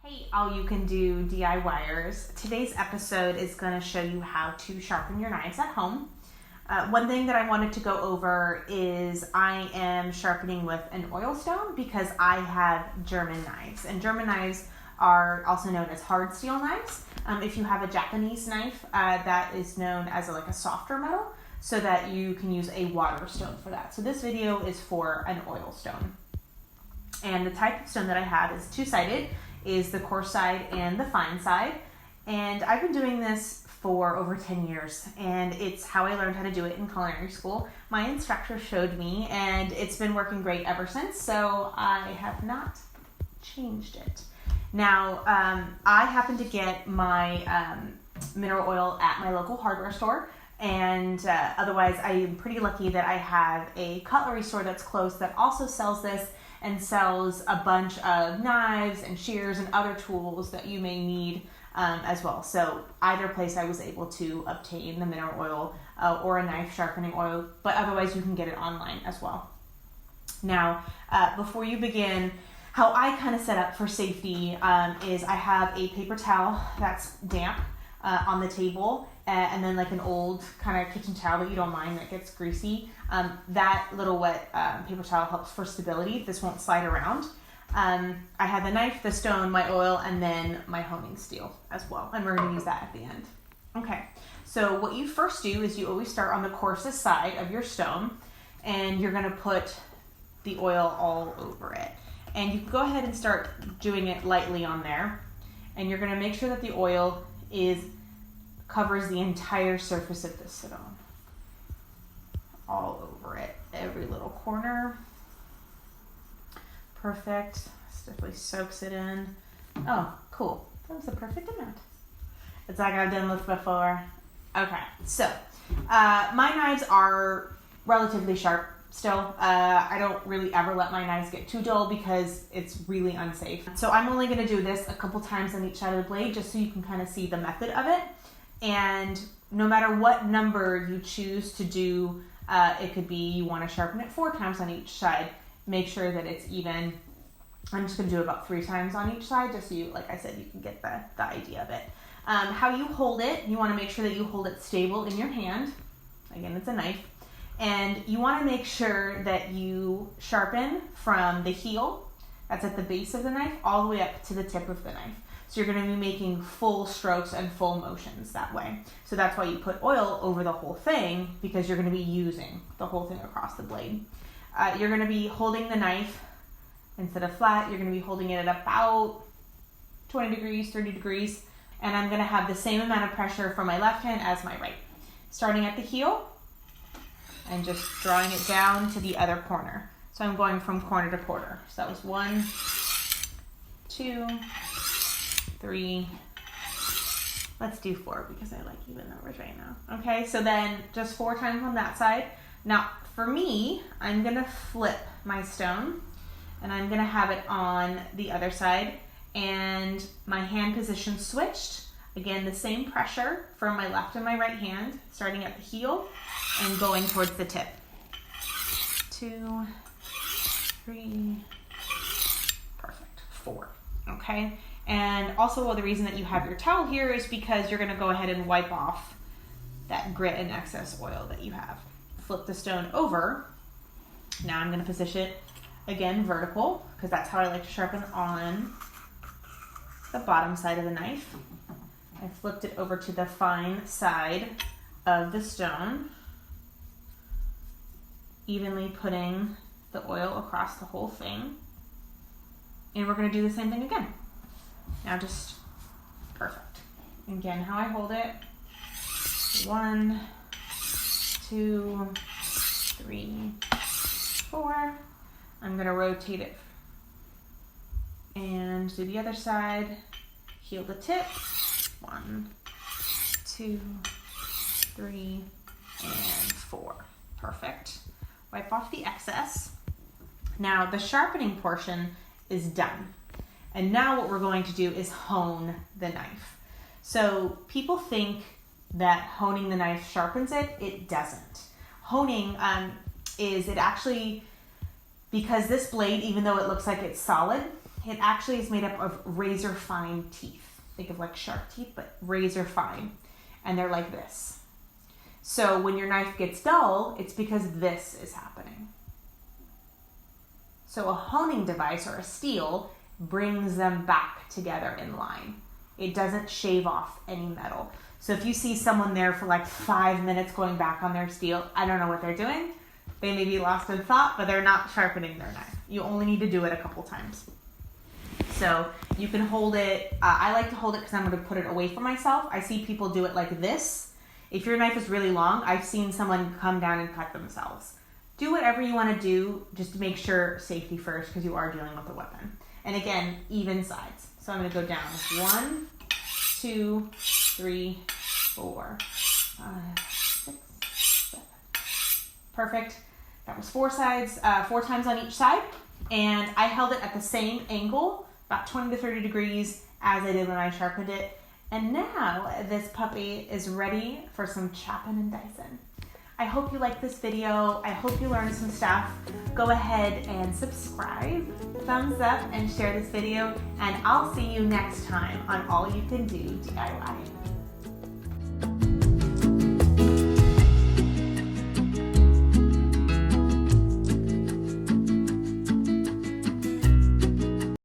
Hey, all you can do DIYers. Today's episode is going to show you how to sharpen your knives at home. One thing that I wanted to go over is I am sharpening with an oil stone because I have German knives. And German knives are also known as hard steel knives. If you have a Japanese knife, that is known as a softer metal, so that you can use a water stone for that. So this video is for an oil stone. And the type of stone that I have is two-sided, is the coarse side and the fine side. And I've been doing this for over 10 years, and it's how I learned how to do it in culinary school. My instructor showed me, and it's been working great ever since, so I have not changed it. Now, I happen to get my mineral oil at my local hardware store, and otherwise I am pretty lucky that I have a cutlery store that's close that also sells this and sells a bunch of knives and shears and other tools that you may need as well. So either place I was able to obtain the mineral oil or a knife sharpening oil, but otherwise you can get it online as well. Now, before you begin, how I kind of set up for safety is I have a paper towel that's damp on the table, and then like an old kind of kitchen towel that you don't mind that gets greasy. That little wet paper towel helps for stability. This won't slide around. I have the knife, the stone, my oil, and then my honing steel as well. And we're going to use that at the end. Okay, so what you first do is you always start on the coarsest side of your stone, and you're going to put the oil all over it. And you can go ahead and start doing it lightly on there. And you're going to make sure that the oil covers the entire surface of the stone. All over it, every little corner. Perfect. Definitely soaks it in. Oh, cool. That was the perfect amount. It's like I've done this before. Okay, so my knives are relatively sharp still. I don't really ever let my knives get too dull because it's really unsafe. So I'm only going to do this a couple times on each side of the blade just so you can kind of see the method of it. And no matter what number you choose to do, it could be you want to sharpen it 4 times on each side. Make sure that it's even. I'm just going to do about 3 times on each side just so you, like I said, you can get the idea of it. How you hold it, you want to make sure that you hold it stable in your hand. Again, it's a knife. And you want to make sure that you sharpen from the heel, that's at the base of the knife, all the way up to the tip of the knife. So you're going to be making full strokes and full motions that way. So that's why you put oil over the whole thing, because you're going to be using the whole thing across the blade. You're going to be holding the knife, instead of flat, you're going to be holding it at about 20 degrees, 30 degrees. And I'm going to have the same amount of pressure from my left hand as my right. Starting at the heel and just drawing it down to the other corner. So I'm going from corner to corner. So that was 1, 2, 3, let's do 4 because I like even numbers right now. Okay, so then just 4 times on that side. Now for me, I'm gonna flip my stone and I'm gonna have it on the other side, and my hand position switched. Again, the same pressure from my left and my right hand, starting at the heel and going towards the tip. 2, 3, perfect, 4, okay? And also the reason that you have your towel here is because you're gonna go ahead and wipe off that grit and excess oil that you have. Flip the stone over. Now I'm gonna position it again vertical, because that's how I like to sharpen on the bottom side of the knife. I flipped it over to the fine side of the stone, evenly putting the oil across the whole thing. And we're gonna do the same thing again. Now just perfect. Again, how I hold it. 1, 2, 3, 4. I'm gonna rotate it and do the other side. Heel the tip. 1, 2, 3, and 4. Perfect. Wipe off the excess. Now the sharpening portion is done. And now what we're going to do is hone the knife. So people think that honing the knife sharpens it. It doesn't. Honing is it actually, because this blade, even though it looks like it's solid, It actually is made up of razor fine teeth. Think of like sharp teeth, but razor fine. And they're like this. So when your knife gets dull, it's because this is happening. So a honing device or a steel brings them back together in line. It doesn't shave off any metal. So if you see someone there for like 5 minutes going back on their steel, I don't know what they're doing. They may be lost in thought, but they're not sharpening their knife. You only need to do it a couple times. So you can hold it. I like to hold it because I'm going to put it away from myself. I see people do it like this. If your knife is really long, I've seen someone come down and cut themselves. Do whatever you want to do, just to make sure safety first, because you are dealing with a weapon. And again, even sides. So I'm going to go down 1, 2, 3, 4, 5, 6, 7. Perfect. That was 4 sides, 4 times on each side. And I held it at the same angle, about 20 to 30 degrees, as I did when I sharpened it. And now this puppy is ready for some chopping and dicing. I hope you liked this video. I hope you learned some stuff. Go ahead and subscribe, thumbs up, and share this video. And I'll see you next time on All You Can Do DIY.